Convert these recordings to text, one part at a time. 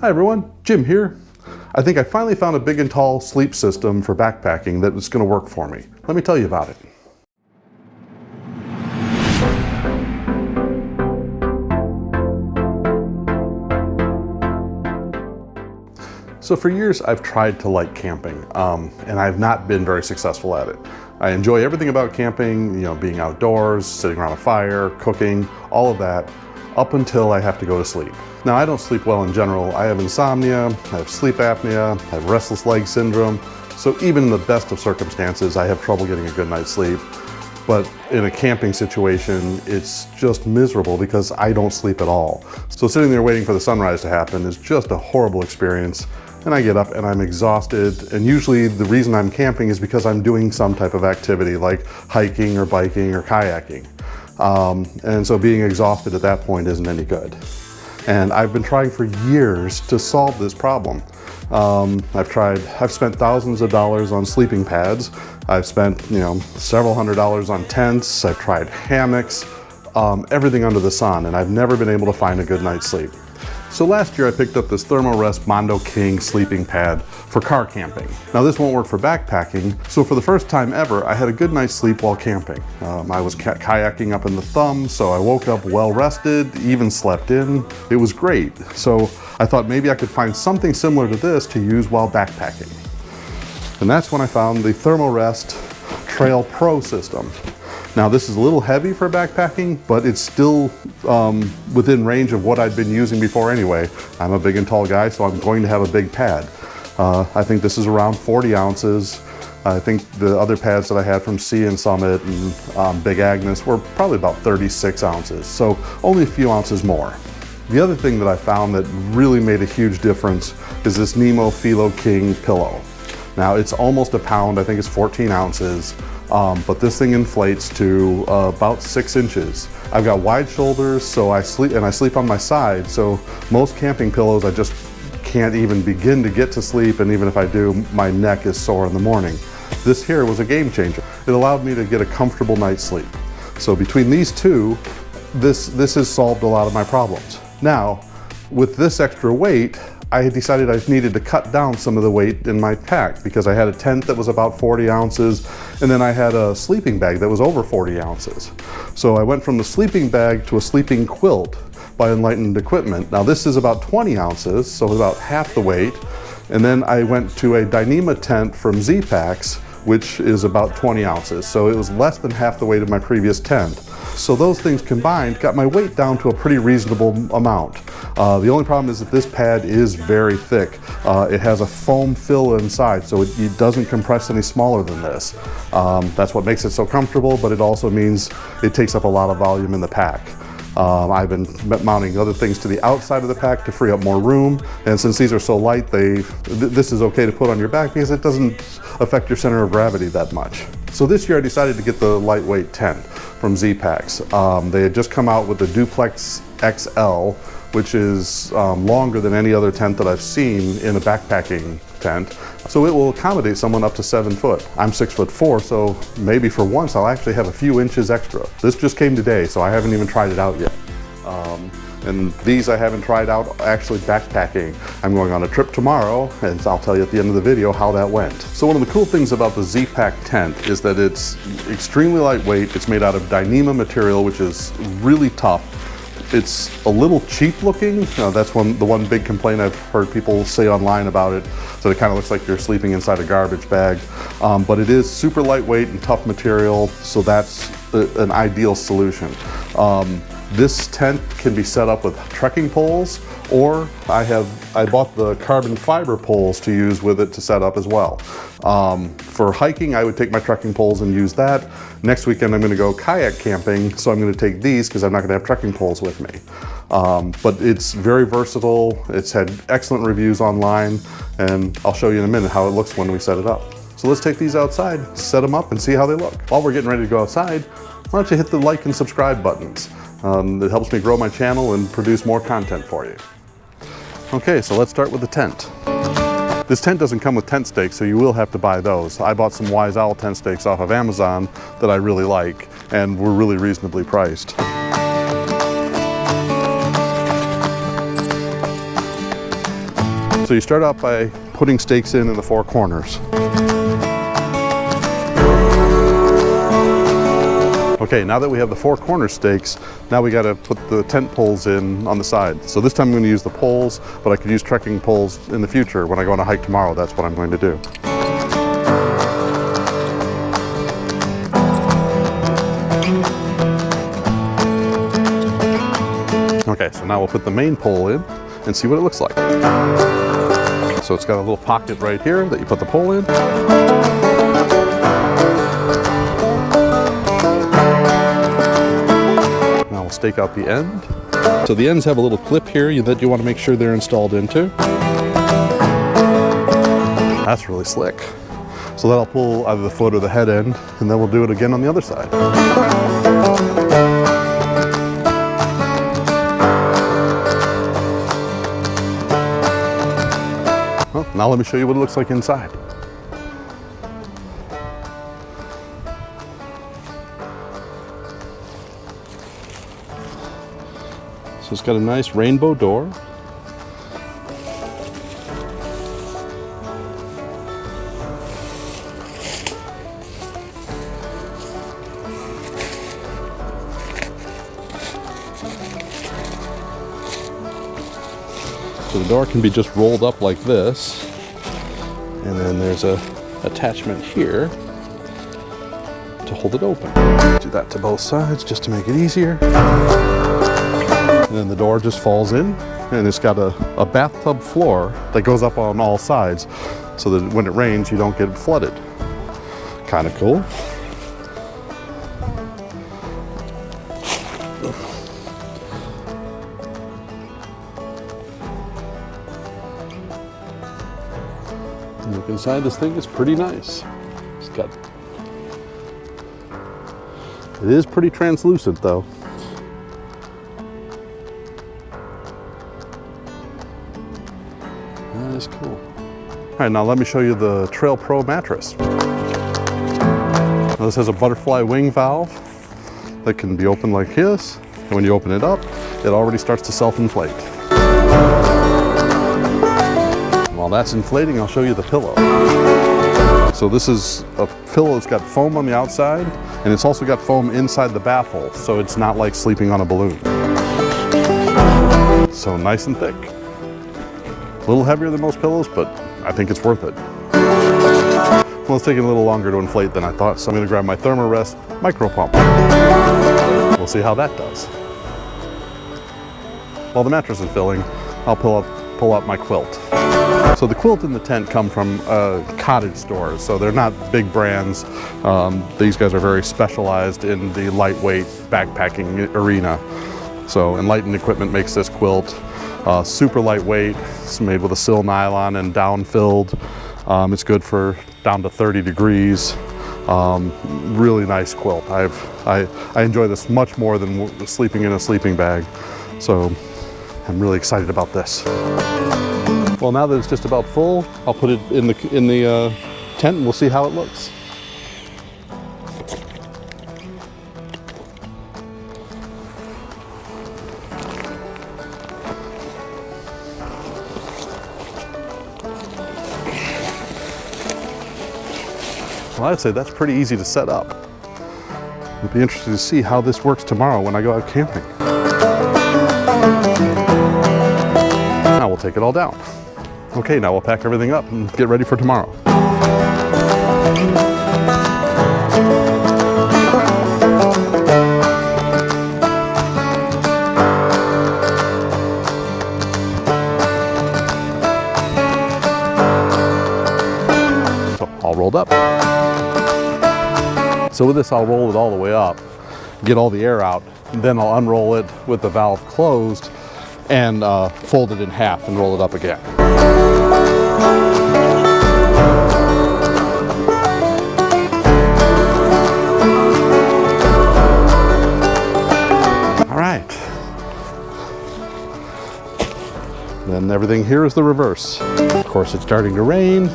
Hi everyone, Jim here. I think I finally found a big and tall sleep system for backpacking that is going to work for me. Let me tell you about it. So for years I've tried to like camping, and I've not been very successful at it. I enjoy everything about camping, you know, being outdoors, sitting around a fire, cooking, all of that, up until I have to go to sleep. Now, I don't sleep well in general. I have insomnia, I have sleep apnea, I have restless leg syndrome. So even in the best of circumstances, I have trouble getting a good night's sleep. But in a camping situation, it's just miserable because I don't sleep at all. So sitting there waiting for the sunrise to happen is just a horrible experience. And I get up and I'm exhausted. And usually the reason I'm camping is because I'm doing some type of activity like hiking or biking or kayaking. And so being exhausted at that point isn't any good. And I've been trying for years to solve this problem. I've spent thousands of dollars on sleeping pads. I've spent, several $100s on tents. I've tried hammocks, everything under the sun, and I've never been able to find a good night's sleep. So last year I picked up this Therm-A-Rest Mondo King sleeping pad for car camping. Now this won't work for backpacking, so for the first time ever, I had a good night's sleep while camping. I was kayaking up in the Thumb, so I woke up well rested, even slept in. It was great. So I thought maybe I could find something similar to this to use while backpacking. And that's when I found the Therm-A-Rest Trail Pro system. Now this is a little heavy for backpacking, but it's still within range of what I'd been using before anyway. I'm a big and tall guy, so I'm going to have a big pad. I think this is around 40 ounces. I think the other pads that I had from Sea and Summit and Big Agnes were probably about 36 ounces, so only a few ounces more. The other thing that I found that really made a huge difference is this Nemo Philo King pillow. Now it's almost a pound, I think it's 14 ounces. But this thing inflates to about 6 inches. I've got wide shoulders, so I sleep on my side, so most camping pillows I just can't even begin to get to sleep, and even if I do, my neck is sore in the morning. This here was a game changer. It allowed me to get a comfortable night's sleep. So between these two, this has solved a lot of my problems. Now, with this extra weight, I decided I needed to cut down some of the weight in my pack because I had a tent that was about 40 ounces and then I had a sleeping bag that was over 40 ounces. So I went from the sleeping bag to a sleeping quilt by Enlightened Equipment. Now this is about 20 ounces, so about half the weight. And then I went to a Dyneema tent from Zpacks, which is about 20 ounces. So it was less than half the weight of my previous tent. So those things combined got my weight down to a pretty reasonable amount. The only problem is that this pad is very thick. It has a foam fill inside, so it doesn't compress any smaller than this. That's what makes it so comfortable, but it also means it takes up a lot of volume in the pack. I've been mounting other things to the outside of the pack to free up more room, and since these are so light, this is okay to put on your back because it doesn't affect your center of gravity that much. So this year I decided to get the lightweight tent from Zpacks. They had just come out with the DupleXL, which is longer than any other tent that I've seen in a backpacking tent. So it will accommodate someone up to 7 foot. I'm 6'4", so maybe for once I'll actually have a few inches extra. This just came today, so I haven't even tried it out yet. And these I haven't tried out actually backpacking. I'm going on a trip tomorrow, and I'll tell you at the end of the video how that went. So one of the cool things about the Zpacks tent is that it's extremely lightweight. It's made out of Dyneema material, which is really tough. It's a little cheap looking. That's the one big complaint I've heard people say online about it. So it kind of looks like you're sleeping inside a garbage bag. But it is super lightweight and tough material, so that's an ideal solution. This tent can be set up with trekking poles, or I bought the carbon fiber poles to use with it to set up as well. For hiking, I would take my trekking poles and use that. Next weekend, I'm going to go kayak camping, so I'm going to take these because I'm not going to have trekking poles with me. But it's very versatile. It's had excellent reviews online, and I'll show you in a minute how it looks when we set it up. So let's take these outside, set them up, and see how they look. While we're getting ready to go outside, why don't you hit the like and subscribe buttons? It helps me grow my channel and produce more content for you. Okay, so let's start with the tent. This tent doesn't come with tent stakes, so you will have to buy those. I bought some Wise Owl tent stakes off of Amazon that I really like, and were really reasonably priced. So you start out by putting stakes in the four corners. Okay, now that we have the four corner stakes, now we got to put the tent poles in on the side. So this time I'm going to use the poles, but I could use trekking poles in the future. When I go on a hike tomorrow, that's what I'm going to do. Okay, so now we'll put the main pole in and see what it looks like. So it's got a little pocket right here that you put the pole in. Stake out the end. So the ends have a little clip here that you want to make sure they're installed into. That's really slick. So that'll pull either the foot or the head end, and then we'll do it again on the other side. Well, now let me show you what it looks like inside. So it's got a nice rainbow door. So the door can be just rolled up like this. And then there's a attachment here to hold it open. Do that to both sides just to make it easier. And then the door just falls in, and it's got a bathtub floor that goes up on all sides so that when it rains you don't get flooded. Kind of cool. And look inside, this thing is pretty nice. It's got, it is pretty translucent though. That is cool. All right, now let me show you the Trail Pro Mattress. Now this has a butterfly wing valve that can be opened like this, and when you open it up, it already starts to self-inflate. While that's inflating, I'll show you the pillow. So this is a pillow that's got foam on the outside, and it's also got foam inside the baffle, so it's not like sleeping on a balloon. So nice and thick. A little heavier than most pillows, but I think it's worth it. Well, it's taking a little longer to inflate than I thought, so I'm going to grab my Therm-A-Rest micro pump. We'll see how that does. While the mattress is filling, I'll pull out my quilt. So the quilt and the tent come from cottage stores, so they're not big brands. These guys are very specialized in the lightweight backpacking arena. So Enlightened Equipment makes this quilt. Super lightweight. It's made with a sil nylon and down filled. It's good for down to 30 degrees. Really nice quilt. I enjoy this much more than sleeping in a sleeping bag. So I'm really excited about this. Well, now that it's just about full, I'll put it in the tent and we'll see how it looks. Well, I'd say that's pretty easy to set up. It'd be interesting to see how this works tomorrow when I go out camping. Now we'll take it all down. Okay, now we'll pack everything up and get ready for tomorrow. So, all rolled up. So with this, I'll roll it all the way up, get all the air out, and then I'll unroll it with the valve closed and fold it in half and roll it up again. All right. Then everything here is the reverse. Of course, it's starting to rain.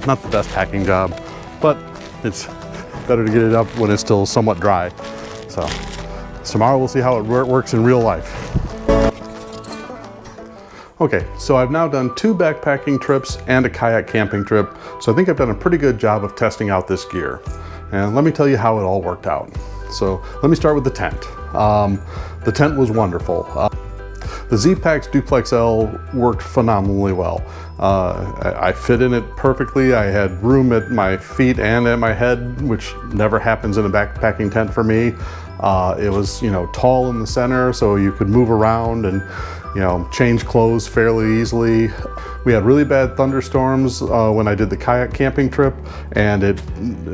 not the best packing job, but it's better to get it up when it's still somewhat dry. So tomorrow we'll see how it works in real life. Okay, so I've now done 2 backpacking trips and a kayak camping trip, so I think I've done a pretty good job of testing out this gear. And let me tell you how it all worked out. So let me start with the tent. The tent was wonderful. The Zpacks DupleXL worked phenomenally well. I fit in it perfectly. I had room at my feet and at my head, which never happens in a backpacking tent for me. It was, tall in the center, so you could move around and, change clothes fairly easily. We had really bad thunderstorms when I did the kayak camping trip, and it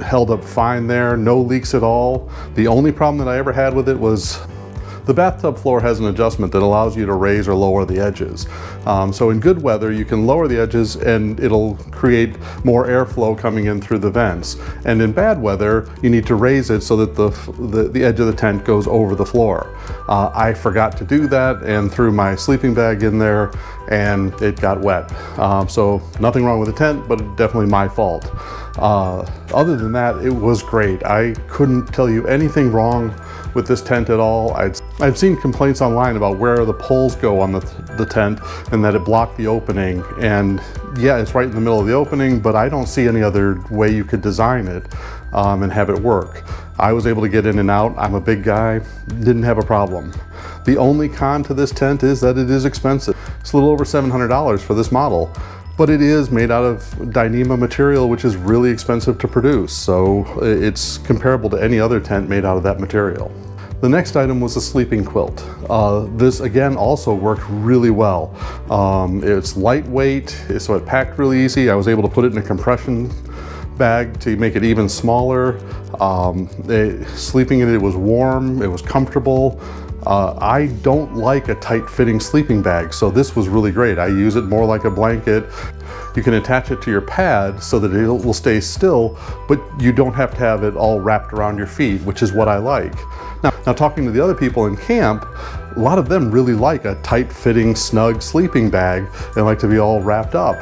held up fine there, no leaks at all. The only problem that I ever had with it was the bathtub floor has an adjustment that allows you to raise or lower the edges. So in good weather, you can lower the edges and it'll create more airflow coming in through the vents. And in bad weather, you need to raise it so that the edge of the tent goes over the floor. I forgot to do that and threw my sleeping bag in there and it got wet. So nothing wrong with the tent, but definitely my fault. Other than that, it was great. I couldn't tell you anything wrong with this tent at all. I've seen complaints online about where the poles go on the tent and that it blocked the opening. And yeah, it's right in the middle of the opening, but I don't see any other way you could design it and have it work. I was able to get in and out. I'm a big guy, didn't have a problem. The only con to this tent is that it is expensive. It's a little over $700 for this model, but it is made out of Dyneema material, which is really expensive to produce. So it's comparable to any other tent made out of that material. The next item was a sleeping quilt. This again also worked really well. It's lightweight, so it packed really easy. I was able to put it in a compression bag to make it even smaller. Sleeping in it was warm, it was comfortable. I don't like a tight-fitting sleeping bag, so this was really great. I use it more like a blanket. You can attach it to your pad so that it will stay still, but you don't have to have it all wrapped around your feet, which is what I like. Now talking to the other people in camp, a lot of them really like a tight-fitting, snug sleeping bag and like to be all wrapped up.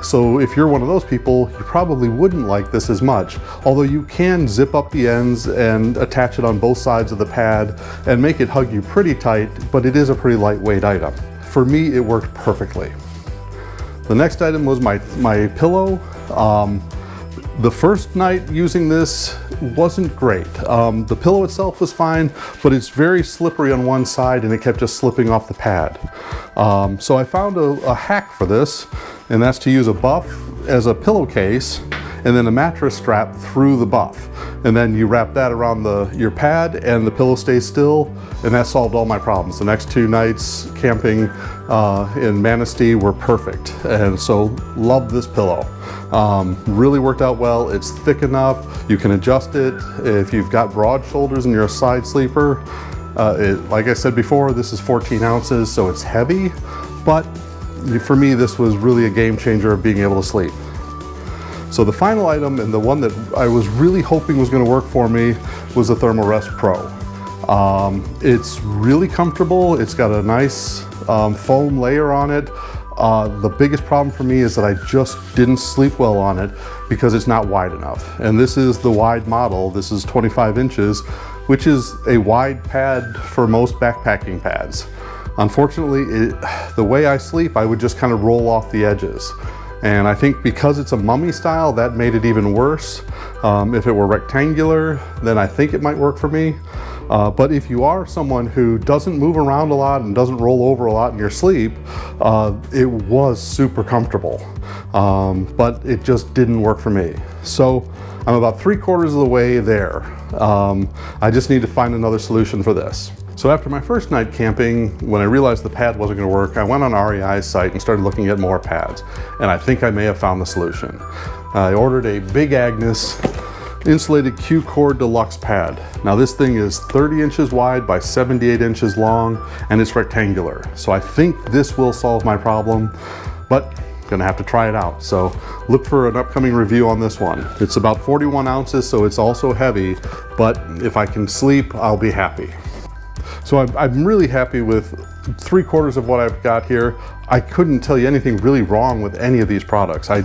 So if you're one of those people, you probably wouldn't like this as much, although you can zip up the ends and attach it on both sides of the pad and make it hug you pretty tight, but it is a pretty lightweight item. For me, it worked perfectly. The next item was my pillow. The first night using this wasn't great. The pillow itself was fine, but it's very slippery on one side and it kept just slipping off the pad. So I found a hack for this, and that's to use a buff as a pillowcase and then a mattress strap through the buff. And then you wrap that around your pad and the pillow stays still, and that solved all my problems. The next 2 nights camping in Manistee were perfect, and so love this pillow. Really worked out well. It's thick enough, you can adjust it if you've got broad shoulders and you're a side sleeper. Like I said before, this is 14 ounces, so it's heavy, but for me this was really a game changer of being able to sleep. So the final item, and the one that I was really hoping was going to work for me, was the Therm-A-Rest Pro. It's really comfortable. It's got a nice foam layer on it. The biggest problem for me is that I just didn't sleep well on it because it's not wide enough. And this is the wide model. This is 25 inches, which is a wide pad for most backpacking pads. Unfortunately, the way I sleep, I would just kind of roll off the edges. And I think because it's a mummy style, that made it even worse. If it were rectangular, then I think it might work for me. But if you are someone who doesn't move around a lot and doesn't roll over a lot in your sleep, it was super comfortable. But it just didn't work for me. So I'm about 3/4 of the way there. I just need to find another solution for this. So after my first night camping, when I realized the pad wasn't going to work, I went on REI's site and started looking at more pads. And I think I may have found the solution. I ordered a big Agnes Insulated Q-Core Deluxe pad. Now this thing is 30 inches wide by 78 inches long, and it's rectangular. So I think this will solve my problem, but I'm gonna have to try it out. So look for an upcoming review on this one. It's about 41 ounces, so it's also heavy, but if I can sleep, I'll be happy. So I'm really happy with 3/4 of what I've got here. I couldn't tell you anything really wrong with any of these products. I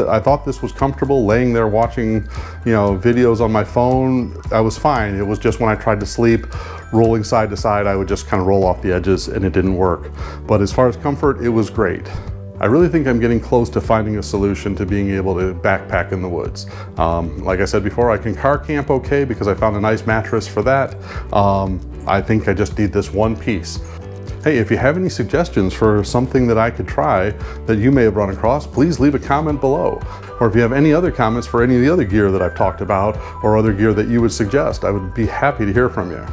I thought this was comfortable laying there watching, videos on my phone. I was fine. It was just when I tried to sleep, rolling side to side, I would just kind of roll off the edges and it didn't work. But as far as comfort, it was great. I really think I'm getting close to finding a solution to being able to backpack in the woods. Like I said before, I can car camp okay because I found a nice mattress for that. I think I just need this one piece. Hey, if you have any suggestions for something that I could try that you may have run across, please leave a comment below. Or if you have any other comments for any of the other gear that I've talked about or other gear that you would suggest, I would be happy to hear from you.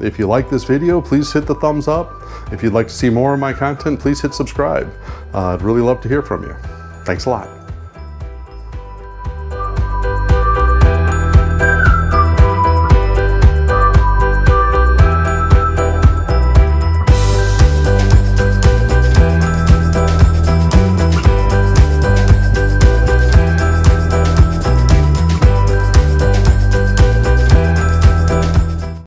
If you like this video, please hit the thumbs up. If you'd like to see more of my content, please hit subscribe. I'd really love to hear from you. Thanks a lot.